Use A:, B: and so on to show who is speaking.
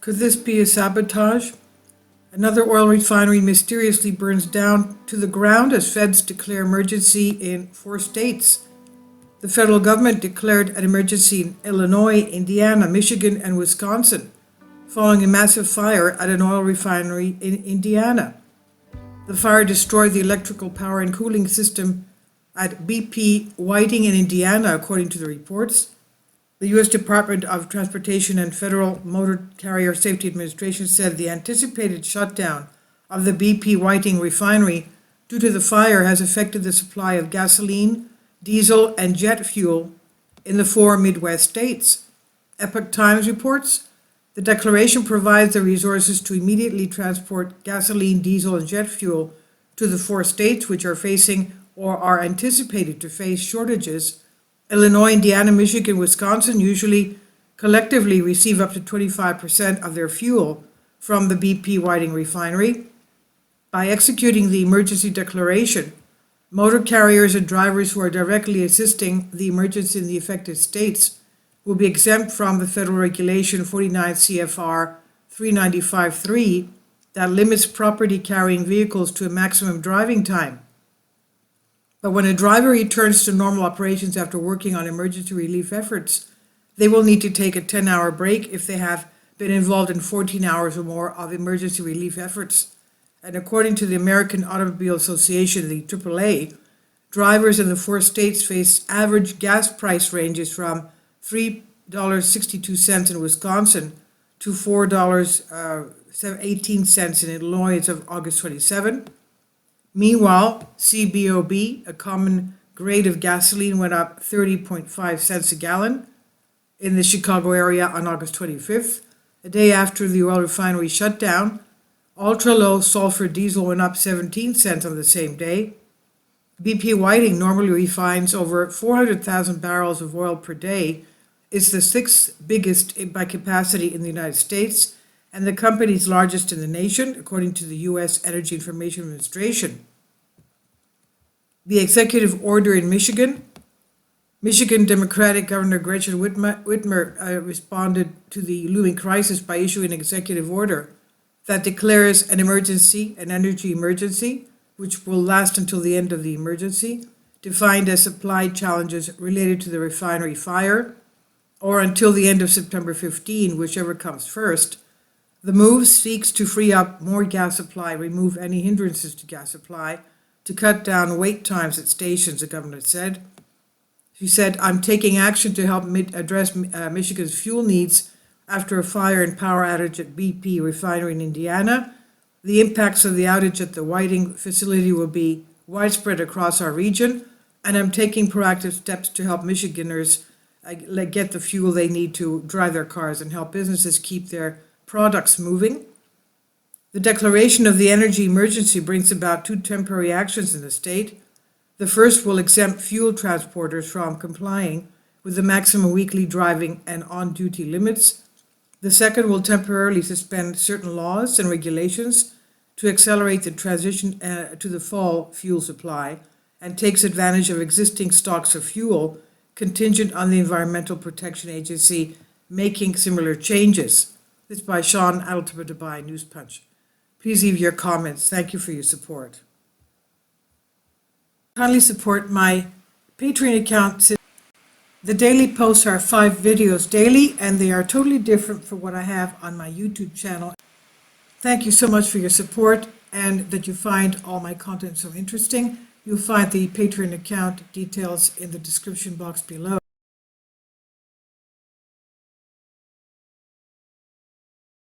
A: Could this be a sabotage? Another oil refinery mysteriously burns down to the ground as feds declare emergency in 4 states. The federal government declared an emergency in Illinois, Indiana, Michigan, and Wisconsin, following a massive fire at an oil refinery in Indiana. The fire destroyed the electrical power and cooling system at BP Whiting in Indiana, according to the reports. The U.S. Department of Transportation and Federal Motor Carrier Safety Administration said the anticipated shutdown of the BP Whiting refinery due to the fire has affected the supply of gasoline, diesel, and jet fuel in the 4 Midwest states. Epoch Times reports the declaration provides the resources to immediately transport gasoline, diesel, and jet fuel to the 4 states which are facing or are anticipated to face shortages. Illinois, Indiana, Michigan, Wisconsin usually collectively receive up to 25% of their fuel from the BP Whiting refinery. By executing the emergency declaration, motor carriers and drivers who are directly assisting the emergency in the affected states will be exempt from the federal regulation 49 CFR 395.3 that limits property carrying vehicles to a maximum driving time. But when a driver returns to normal operations after working on emergency relief efforts, they will need to take a 10-hour break if they have been involved in 14 hours or more of emergency relief efforts. And according to the American Automobile Association, the AAA, drivers in the 4 states face average gas price ranges from $3.62 in Wisconsin to $4.18 in Illinois as of August 27. Meanwhile, CBOB, a common grade of gasoline, went up 30.5 cents a gallon in the Chicago area on August 25th, a day after the oil refinery shut down. Ultra-low sulfur diesel went up 17 cents on the same day. BP Whiting normally refines over 400,000 barrels of oil per day, is the 6th biggest by capacity in the United States, and the company's largest in the nation, according to the U.S. Energy Information Administration. The executive order in Michigan Democratic Governor Gretchen Whitmer responded to the looming crisis by issuing an executive order that declares an emergency, an energy emergency, which will last until the end of the emergency, defined as supply challenges related to the refinery fire, or until the end of September 15, whichever comes first. The move seeks to free up more gas supply, remove any hindrances to gas supply, to cut down wait times at stations, the governor said. She said, "I'm taking action to help address Michigan's fuel needs after a fire and power outage at BP Refinery in Indiana. The impacts of the outage at the Whiting facility will be widespread across our region, and I'm taking proactive steps to help Michiganders get the fuel they need to drive their cars and help businesses keep their products moving." The declaration of the energy emergency brings about 2 temporary actions in the state. The first will exempt fuel transporters from complying with the maximum weekly driving and on-duty limits. The second will temporarily suspend certain laws and regulations to accelerate the transition to the fall fuel supply, and takes advantage of existing stocks of fuel contingent on the Environmental Protection Agency making similar changes. This is by Sean Adeltimer Dubai, News Punch. Please leave your comments. Thank you for your support. Kindly support my Patreon account. The daily posts are 5 videos daily, and they are totally different from what I have on my YouTube channel. Thank you so much for your support, and that you find all my content so interesting. You'll find the Patreon account details in the description box below.